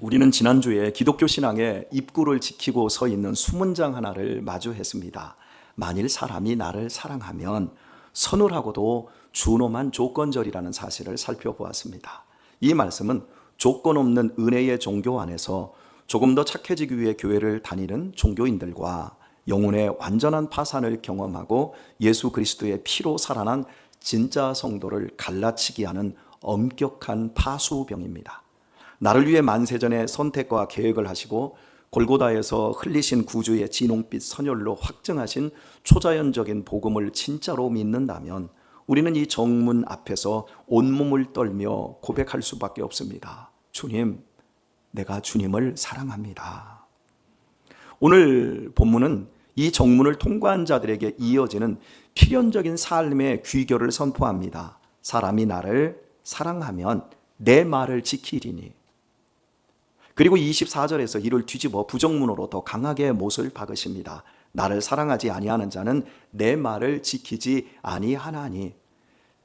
우리는 지난주에 기독교 신앙의 입구를 지키고 서 있는 수문장 하나를 마주했습니다. 만일 사람이 나를 사랑하면 선울하고도 준엄한 조건절이라는 사실을 살펴보았습니다. 이 말씀은 조건 없는 은혜의 종교 안에서 조금 더 착해지기 위해 교회를 다니는 종교인들과 영혼의 완전한 파산을 경험하고 예수 그리스도의 피로 살아난 진짜 성도를 갈라치기 하는 엄격한 파수병입니다. 나를 위해 만세전에 선택과 계획을 하시고 골고다에서 흘리신 구주의 진홍빛 선혈로 확증하신 초자연적인 복음을 진짜로 믿는다면 우리는 이 정문 앞에서 온몸을 떨며 고백할 수밖에 없습니다. 주님, 내가 주님을 사랑합니다. 오늘 본문은 이 정문을 통과한 자들에게 이어지는 필연적인 삶의 귀결을 선포합니다. 사람이 나를 사랑하면 내 말을 지키리니. 그리고 24절에서 이를 뒤집어 부정문으로 더 강하게 못을 박으십니다. 나를 사랑하지 아니하는 자는 내 말을 지키지 아니하나니.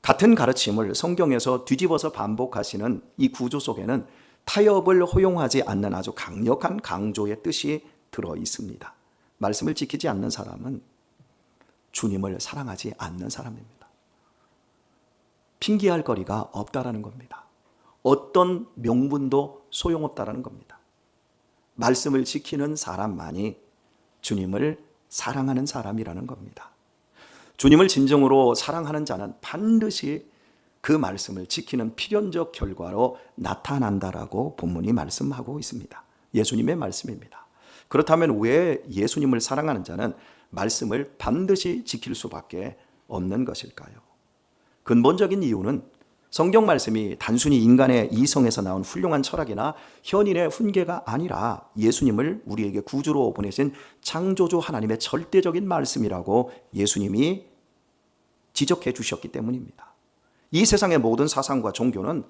같은 가르침을 성경에서 뒤집어서 반복하시는 이 구조 속에는 타협을 허용하지 않는 아주 강력한 강조의 뜻이 들어 있습니다. 말씀을 지키지 않는 사람은 주님을 사랑하지 않는 사람입니다. 핑계할 거리가 없다라는 겁니다. 어떤 명분도 소용없다라는 겁니다. 말씀을 지키는 사람만이 주님을 사랑하는 사람이라는 겁니다. 주님을 진정으로 사랑하는 자는 반드시 그 말씀을 지키는 필연적 결과로 나타난다라고 본문이 말씀하고 있습니다. 예수님의 말씀입니다. 그렇다면 왜 예수님을 사랑하는 자는 말씀을 반드시 지킬 수밖에 없는 것일까요? 근본적인 이유는 성경 말씀이 단순히 인간의 이성에서 나온 훌륭한 철학이나 현인의 훈계가 아니라 예수님을 우리에게 구주로 보내신 창조주 하나님의 절대적인 말씀이라고 예수님이 지적해 주셨기 때문입니다. 이 세상의 모든 사상과 종교는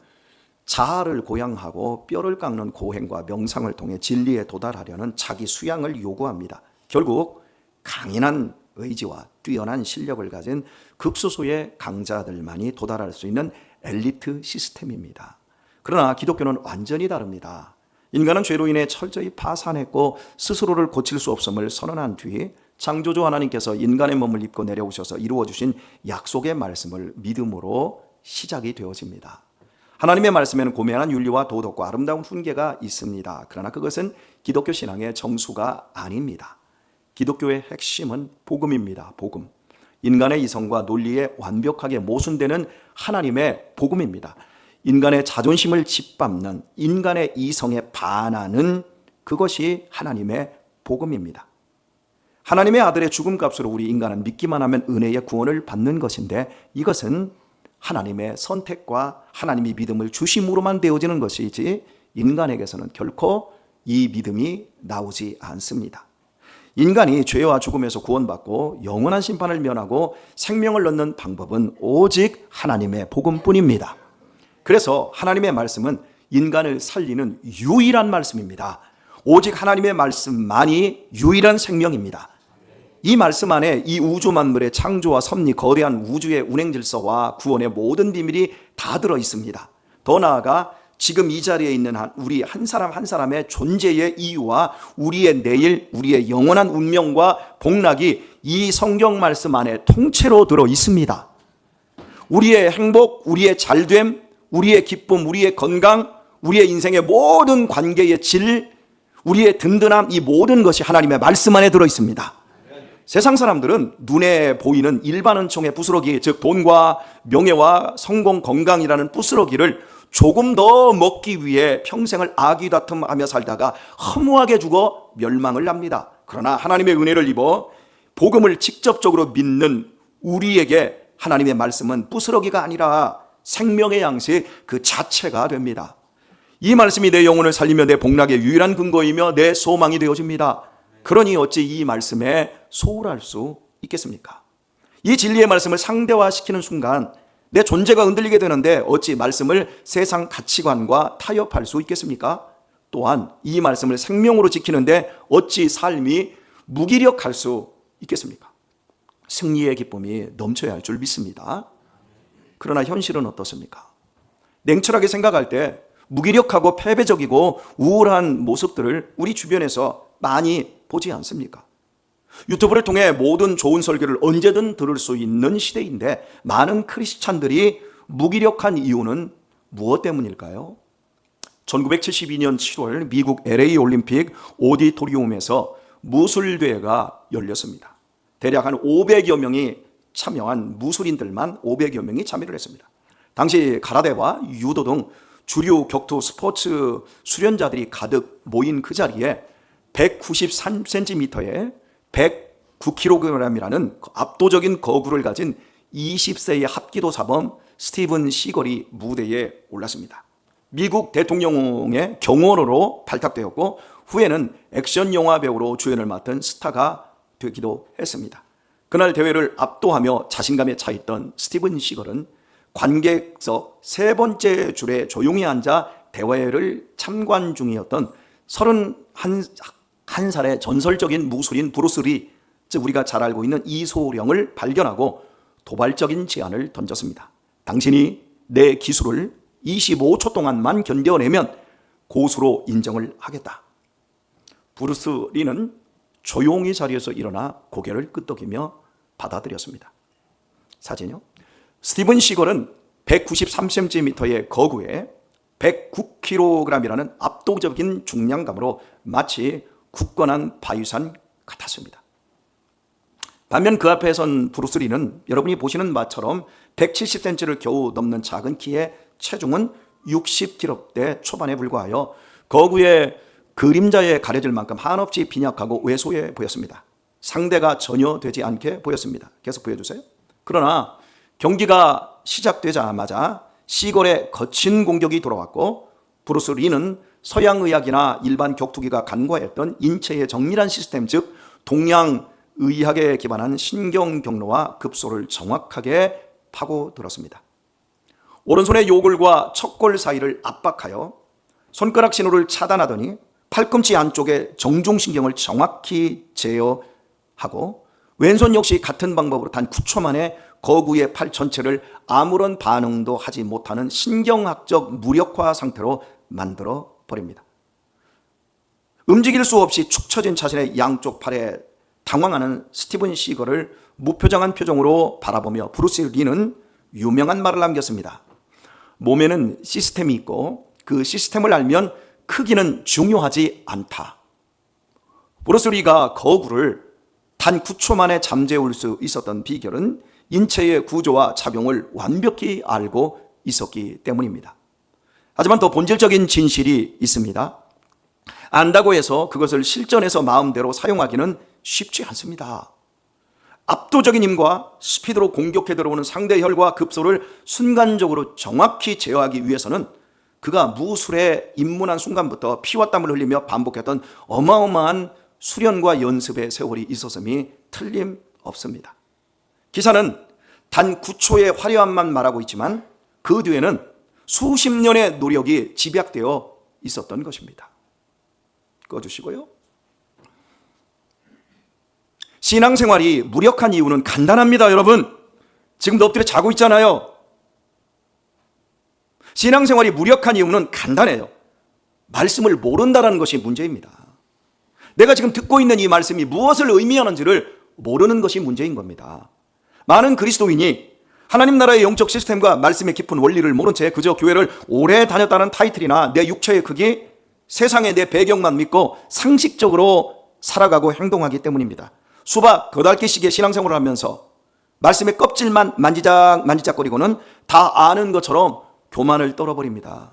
자아를 고양하고 뼈를 깎는 고행과 명상을 통해 진리에 도달하려는 자기 수양을 요구합니다. 결국 강인한 의지와 뛰어난 실력을 가진 극소수의 강자들만이 도달할 수 있는 엘리트 시스템입니다. 그러나 기독교는 완전히 다릅니다. 인간은 죄로 인해 철저히 파산했고 스스로를 고칠 수 없음을 선언한 뒤 창조주 하나님께서 인간의 몸을 입고 내려오셔서 이루어주신 약속의 말씀을 믿음으로 시작이 되어집니다. 하나님의 말씀에는 고매한 윤리와 도덕과 아름다운 훈계가 있습니다. 그러나 그것은 기독교 신앙의 정수가 아닙니다. 기독교의 핵심은 복음입니다. 복음. 인간의 이성과 논리에 완벽하게 모순되는 하나님의 복음입니다. 인간의 자존심을 짓밟는 인간의 이성에 반하는 그것이 하나님의 복음입니다. 하나님의 아들의 죽음값으로 우리 인간은 믿기만 하면 은혜의 구원을 받는 것인데 이것은 하나님의 선택과 하나님이 믿음을 주심으로만 되어지는 것이지 인간에게서는 결코 이 믿음이 나오지 않습니다. 인간이 죄와 죽음에서 구원받고 영원한 심판을 면하고 생명을 얻는 방법은 오직 하나님의 복음뿐입니다. 그래서 하나님의 말씀은 인간을 살리는 유일한 말씀입니다. 오직 하나님의 말씀만이 유일한 생명입니다. 이 말씀 안에 이 우주 만물의 창조와 섭리, 거대한 우주의 운행 질서와 구원의 모든 비밀이 다 들어 있습니다. 더 나아가 지금 이 자리에 있는 우리 한 사람 한 사람의 존재의 이유와 우리의 내일, 우리의 영원한 운명과 복락이 이 성경 말씀 안에 통째로 들어 있습니다. 우리의 행복, 우리의 잘됨, 우리의 기쁨, 우리의 건강, 우리의 인생의 모든 관계의 질, 우리의 든든함, 이 모든 것이 하나님의 말씀 안에 들어 있습니다. 세상 사람들은 눈에 보이는 일반 은총의 부스러기, 즉 돈과 명예와 성공, 건강이라는 부스러기를 조금 더 먹기 위해 평생을 아귀다툼하며 살다가 허무하게 죽어 멸망을 합니다. 그러나 하나님의 은혜를 입어 복음을 직접적으로 믿는 우리에게 하나님의 말씀은 부스러기가 아니라 생명의 양식 그 자체가 됩니다. 이 말씀이 내 영혼을 살리며 내 복락의 유일한 근거이며 내 소망이 되어집니다. 그러니 어찌 이 말씀에 소홀할 수 있겠습니까? 이 진리의 말씀을 상대화시키는 순간 내 존재가 흔들리게 되는데 어찌 말씀을 세상 가치관과 타협할 수 있겠습니까? 또한 이 말씀을 생명으로 지키는데 어찌 삶이 무기력할 수 있겠습니까? 승리의 기쁨이 넘쳐야 할 줄 믿습니다. 그러나 현실은 어떻습니까? 냉철하게 생각할 때 무기력하고 패배적이고 우울한 모습들을 우리 주변에서 많이 보지 않습니까? 유튜브를 통해 모든 좋은 설교를 언제든 들을 수 있는 시대인데 많은 크리스찬들이 무기력한 이유는 무엇 때문일까요? 1972년 7월 미국 LA 올림픽 오디토리움에서 무술대회가 열렸습니다. 대략 한 500여 명이 참여한 무술인들만 500여 명이 참여를 했습니다. 당시 가라데와 유도 등 주류 격투 스포츠 수련자들이 가득 모인 그 자리에 193cm에 109kg이라는 압도적인 거구를 가진 20세의 합기도 사범 스티븐 시걸이 무대에 올랐습니다. 미국 대통령의 경호원으로 발탁되었고 후에는 액션 영화 배우로 주연을 맡은 스타가 되기도 했습니다. 그날 대회를 압도하며 자신감에 차 있던 스티븐 시걸은 관객석 세 번째 줄에 조용히 앉아 대회를 참관 중이었던 31살의 전설적인 무술인 브루스 리, 즉 우리가 잘 알고 있는 이소룡을 발견하고 도발적인 제안을 던졌습니다. 당신이 내 기술을 25초 동안만 견뎌내면 고수로 인정을 하겠다. 브루스 리는 조용히 자리에서 일어나 고개를 끄덕이며 받아들였습니다. 사진요. 스티븐 시걸은 193cm의 거구에 109kg이라는 압도적인 중량감으로 마치 굳건한 바위산 같았습니다. 반면 그 앞에 선 브루스 리는 여러분이 보시는 바처럼 170cm를 겨우 넘는 작은 키에 체중은 60kg대 초반에 불과하여 거구의 그림자에 가려질 만큼 한없이 빈약하고 왜소해 보였습니다. 상대가 전혀 되지 않게 보였습니다. 계속 보여주세요. 그러나 경기가 시작되자마자 시걸의 거친 공격이 돌아왔고 브루스 리는 서양의학이나 일반 격투기가 간과했던 인체의 정밀한 시스템, 즉 동양의학에 기반한 신경경로와 급소를 정확하게 파고들었습니다. 오른손의 요골과 척골 사이를 압박하여 손가락 신호를 차단하더니 팔꿈치 안쪽에 정중신경을 정확히 제어하고 왼손 역시 같은 방법으로 단 9초 만에 거구의 팔 전체를 아무런 반응도 하지 못하는 신경학적 무력화 상태로 만들어 버립니다. 움직일 수 없이 축 처진 자신의 양쪽 팔에 당황하는 스티븐 시걸을 무표정한 표정으로 바라보며 브루스 리는 유명한 말을 남겼습니다. 몸에는 시스템이 있고 그 시스템을 알면 크기는 중요하지 않다. 브루스 리가 거구를 단 9초 만에 잠재울 수 있었던 비결은 인체의 구조와 작용을 완벽히 알고 있었기 때문입니다. 하지만 더 본질적인 진실이 있습니다. 안다고 해서 그것을 실전에서 마음대로 사용하기는 쉽지 않습니다. 압도적인 힘과 스피드로 공격해 들어오는 상대 혈과 급소를 순간적으로 정확히 제어하기 위해서는 그가 무술에 입문한 순간부터 피와 땀을 흘리며 반복했던 어마어마한 수련과 연습의 세월이 있었음이 틀림없습니다. 기사는 단 9초의 화려함만 말하고 있지만 그 뒤에는 수십 년의 노력이 집약되어 있었던 것입니다. 꺼주시고요. 신앙생활이 무력한 이유는 간단합니다, 여러분. 지금도 엎드려 자고 있잖아요. 신앙생활이 무력한 이유는 간단해요. 말씀을 모른다는 것이 문제입니다. 내가 지금 듣고 있는 이 말씀이 무엇을 의미하는지를 모르는 것이 문제인 겁니다. 많은 그리스도인이 하나님 나라의 영적 시스템과 말씀의 깊은 원리를 모른 채 그저 교회를 오래 다녔다는 타이틀이나 내 육체의 크기, 세상의 내 배경만 믿고 상식적으로 살아가고 행동하기 때문입니다. 수박 8개씩의 신앙생활을 하면서 말씀의 껍질만 만지작거리고는 다 아는 것처럼 교만을 떨어버립니다.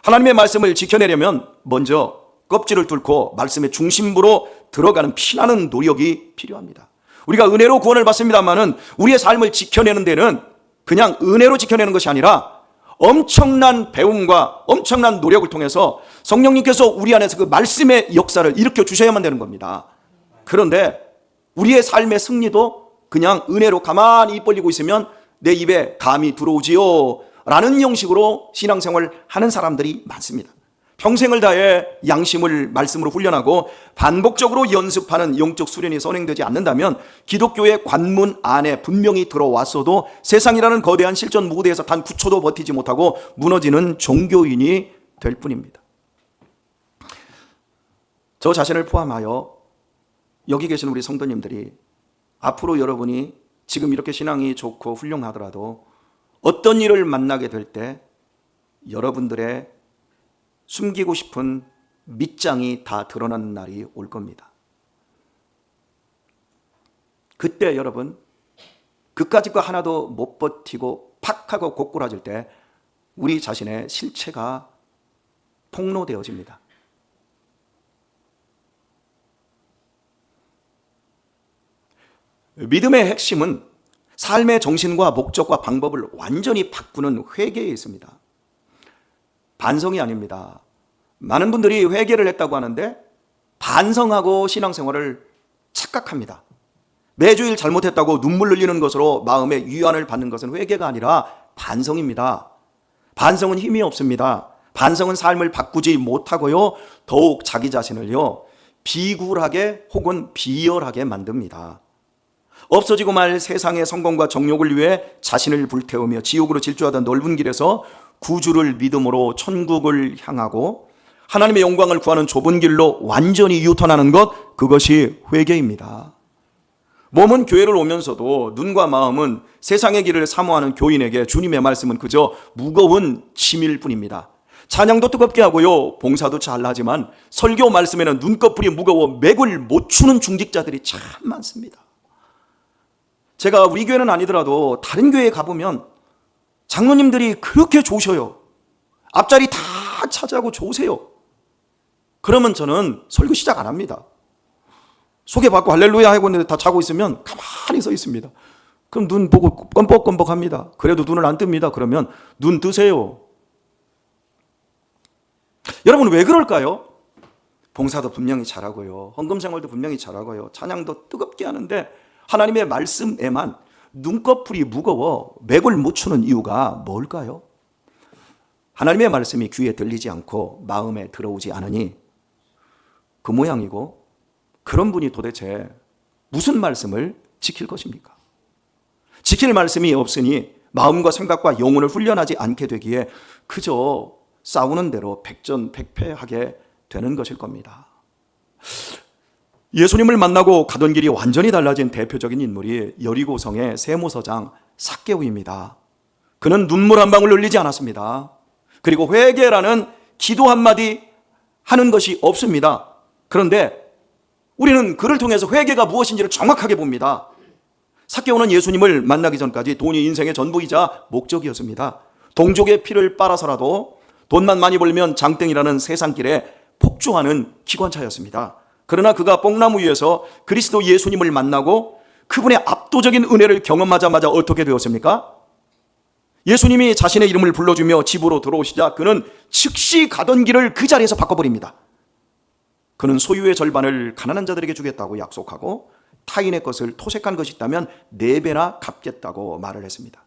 하나님의 말씀을 지켜내려면 먼저 껍질을 뚫고 말씀의 중심부로 들어가는 피나는 노력이 필요합니다. 우리가 은혜로 구원을 받습니다만은 우리의 삶을 지켜내는 데는 그냥 은혜로 지켜내는 것이 아니라 엄청난 배움과 엄청난 노력을 통해서 성령님께서 우리 안에서 그 말씀의 역사를 일으켜 주셔야만 되는 겁니다. 그런데 우리의 삶의 승리도 그냥 은혜로 가만히 입 벌리고 있으면 내 입에 감이 들어오지요 라는 형식으로 신앙생활을 하는 사람들이 많습니다. 평생을 다해 양심을 말씀으로 훈련하고 반복적으로 연습하는 영적 수련이 선행되지 않는다면 기독교의 관문 안에 분명히 들어왔어도 세상이라는 거대한 실전 무대에서 단 9초도 버티지 못하고 무너지는 종교인이 될 뿐입니다. 저 자신을 포함하여 여기 계신 우리 성도님들이 앞으로 여러분이 지금 이렇게 신앙이 좋고 훌륭하더라도 어떤 일을 만나게 될 때 여러분들의 숨기고 싶은 밑장이 다 드러나는 날이 올 겁니다. 그때 여러분 그까짓 거 하나도 못 버티고 팍 하고 고꾸라질 때 우리 자신의 실체가 폭로되어집니다. 믿음의 핵심은 삶의 정신과 목적과 방법을 완전히 바꾸는 회개에 있습니다. 반성이 아닙니다. 많은 분들이 회개를 했다고 하는데 반성하고 신앙생활을 착각합니다. 매주일 잘못했다고 눈물 흘리는 것으로 마음의 위안을 받는 것은 회개가 아니라 반성입니다. 반성은 힘이 없습니다. 반성은 삶을 바꾸지 못하고요, 더욱 자기 자신을요 비굴하게 혹은 비열하게 만듭니다. 없어지고 말 세상의 성공과 정욕을 위해 자신을 불태우며 지옥으로 질주하던 넓은 길에서 구주를 믿음으로 천국을 향하고 하나님의 영광을 구하는 좁은 길로 완전히 유턴하는 것, 그것이 회개입니다. 몸은 교회를 오면서도 눈과 마음은 세상의 길을 사모하는 교인에게 주님의 말씀은 그저 무거운 짐일 뿐입니다. 찬양도 뜨겁게 하고요, 봉사도 잘하지만 설교 말씀에는 눈꺼풀이 무거워 맥을 못 추는 중직자들이 참 많습니다. 제가 우리 교회는 아니더라도 다른 교회에 가보면 장로님들이 그렇게 조셔요. 앞자리 다 차지하고 조세요. 그러면 저는 설교 시작 안 합니다. 소개받고 할렐루야 하고 있는데 다 자고 있으면 가만히 서 있습니다. 그럼 눈 보고 껌뻑껌뻑 합니다. 그래도 눈을 안 뜹니다. 그러면 눈 뜨세요. 여러분 왜 그럴까요? 봉사도 분명히 잘하고요, 헌금생활도 분명히 잘하고요, 찬양도 뜨겁게 하는데 하나님의 말씀에만 눈꺼풀이 무거워 맥을 못 추는 이유가 뭘까요? 하나님의 말씀이 귀에 들리지 않고 마음에 들어오지 않으니 그 모양이고, 그런 분이 도대체 무슨 말씀을 지킬 것입니까? 지킬 말씀이 없으니 마음과 생각과 영혼을 훈련하지 않게 되기에 그저 싸우는 대로 백전백패하게 되는 것일 겁니다. 예수님을 만나고 가던 길이 완전히 달라진 대표적인 인물이 여리고성의 세무서장 삭개오입니다. 그는 눈물 한 방울 흘리지 않았습니다. 그리고 회개라는 기도 한마디 하는 것이 없습니다. 그런데 우리는 그를 통해서 회개가 무엇인지를 정확하게 봅니다. 삭개오는 예수님을 만나기 전까지 돈이 인생의 전부이자 목적이었습니다. 동족의 피를 빨아서라도 돈만 많이 벌면 장땡이라는 세상길에 폭주하는 기관차였습니다. 그러나 그가 뽕나무 위에서 그리스도 예수님을 만나고 그분의 압도적인 은혜를 경험하자마자 어떻게 되었습니까? 예수님이 자신의 이름을 불러주며 집으로 들어오시자 그는 즉시 가던 길을 그 자리에서 바꿔버립니다. 그는 소유의 절반을 가난한 자들에게 주겠다고 약속하고 타인의 것을 토색한 것이 있다면 4배나 갚겠다고 말을 했습니다.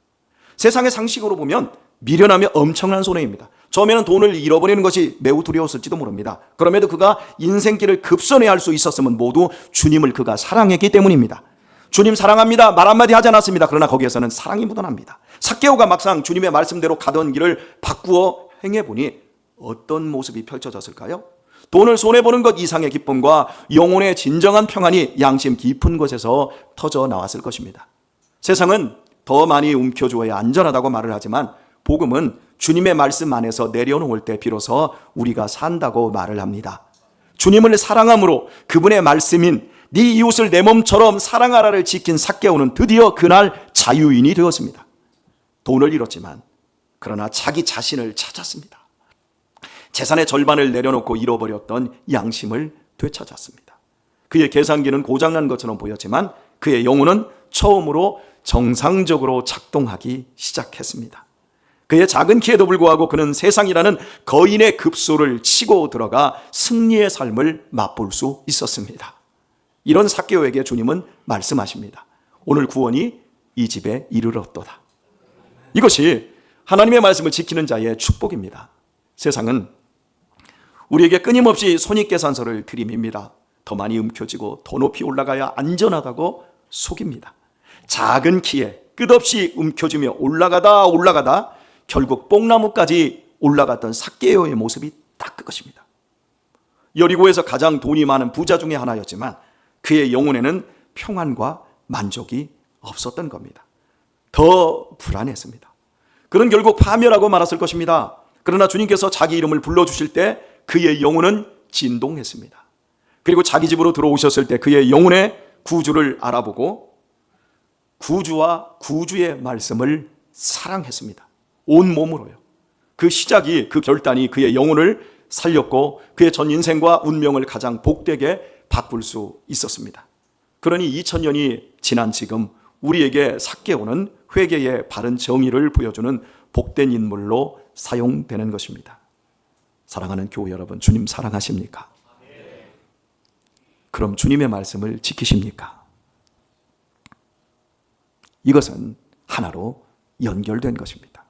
세상의 상식으로 보면 미련하며 엄청난 손해입니다. 처음에는 돈을 잃어버리는 것이 매우 두려웠을지도 모릅니다. 그럼에도 그가 인생길을 급선회할 수 있었음은 모두 주님을 그가 사랑했기 때문입니다. 주님 사랑합니다 말 한마디 하지 않았습니다. 그러나 거기에서는 사랑이 묻어납니다. 삭개오가 막상 주님의 말씀대로 가던 길을 바꾸어 행해보니 어떤 모습이 펼쳐졌을까요? 돈을 손해보는 것 이상의 기쁨과 영혼의 진정한 평안이 양심 깊은 곳에서 터져 나왔을 것입니다. 세상은 더 많이 움켜주어야 안전하다고 말을 하지만 복음은 주님의 말씀 안에서 내려놓을 때 비로소 우리가 산다고 말을 합니다. 주님을 사랑함으로 그분의 말씀인 네 이웃을 내 몸처럼 사랑하라를 지킨 삭개오는 드디어 그날 자유인이 되었습니다. 돈을 잃었지만 그러나 자기 자신을 찾았습니다. 재산의 절반을 내려놓고 잃어버렸던 양심을 되찾았습니다. 그의 계산기는 고장난 것처럼 보였지만 그의 영혼은 처음으로 정상적으로 작동하기 시작했습니다. 그의 작은 키에도 불구하고 그는 세상이라는 거인의 급소를 치고 들어가 승리의 삶을 맛볼 수 있었습니다. 이런 삭개오에게 주님은 말씀하십니다. 오늘 구원이 이 집에 이르렀도다. 이것이 하나님의 말씀을 지키는 자의 축복입니다. 세상은 우리에게 끊임없이 손익계산서를 들이밉니다. 더 많이 움켜쥐고 더 높이 올라가야 안전하다고 속입니다. 작은 키에 끝없이 움켜쥐며 올라가다 결국 뽕나무까지 올라갔던 삭개오의 모습이 딱 그것입니다. 여리고에서 가장 돈이 많은 부자 중에 하나였지만 그의 영혼에는 평안과 만족이 없었던 겁니다. 더 불안했습니다. 그는 결국 파멸하고 말았을 것입니다. 그러나 주님께서 자기 이름을 불러주실 때 그의 영혼은 진동했습니다. 그리고 자기 집으로 들어오셨을 때 그의 영혼의 구주를 알아보고 구주와 구주의 말씀을 사랑했습니다. 온 몸으로요. 그 시작이, 그 결단이 그의 영혼을 살렸고 그의 전 인생과 운명을 가장 복되게 바꿀 수 있었습니다. 그러니 2000년이 지난 지금 우리에게 삭개오는 회개의 바른 정의를 보여주는 복된 인물로 사용되는 것입니다. 사랑하는 교회 여러분, 주님 사랑하십니까? 그럼 주님의 말씀을 지키십니까? 이것은 하나로 연결된 것입니다.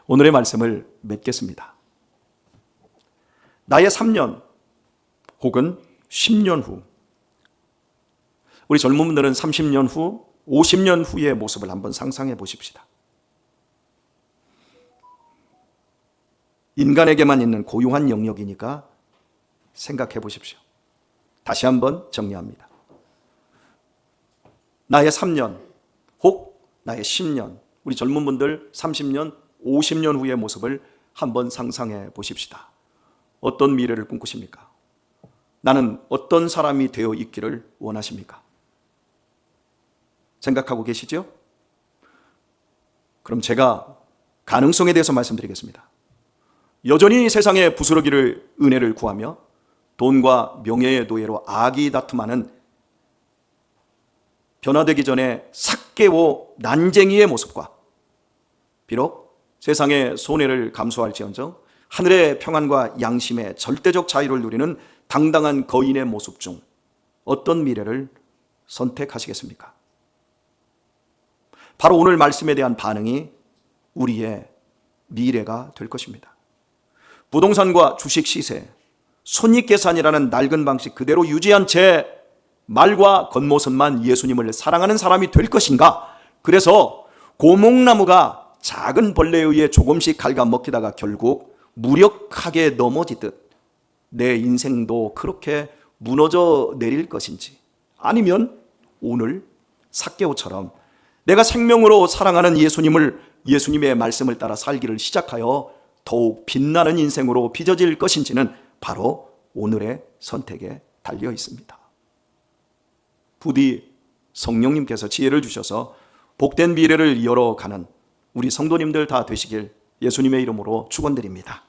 오늘의 말씀을 맺겠습니다. 나의 3년 혹은 10년 후, 우리 젊은 분들은 30년 후, 50년 후의 모습을 한번 상상해 보십시다. 인간에게만 있는 고유한 영역이니까 생각해 보십시오. 다시 한번 정리합니다. 나의 3년 혹 나의 10년, 우리 젊은 분들 30년, 50년 후의 모습을 한번 상상해 보십시다. 어떤 미래를 꿈꾸십니까? 나는 어떤 사람이 되어 있기를 원하십니까? 생각하고 계시죠? 그럼 제가 가능성에 대해서 말씀드리겠습니다. 여전히 세상의 부스러기를 은혜를 구하며 돈과 명예의 노예로 악이 다툼하는 변화되기 전에 삭개오 난쟁이의 모습과 비록 세상의 손해를 감수할지언정 하늘의 평안과 양심의 절대적 자유를 누리는 당당한 거인의 모습 중 어떤 미래를 선택하시겠습니까? 바로 오늘 말씀에 대한 반응이 우리의 미래가 될 것입니다. 부동산과 주식 시세, 손익계산이라는 낡은 방식 그대로 유지한 채 말과 겉모습만 예수님을 사랑하는 사람이 될 것인가? 그래서 고목나무가 작은 벌레에 의해 조금씩 갉아먹히다가 결국 무력하게 넘어지듯 내 인생도 그렇게 무너져 내릴 것인지, 아니면 오늘 삭개오처럼 내가 생명으로 사랑하는 예수님의 말씀을 따라 살기를 시작하여 더욱 빛나는 인생으로 빚어질 것인지는 바로 오늘의 선택에 달려 있습니다. 부디 성령님께서 지혜를 주셔서 복된 미래를 열어가는 우리 성도님들 다 되시길 예수님의 이름으로 축원드립니다.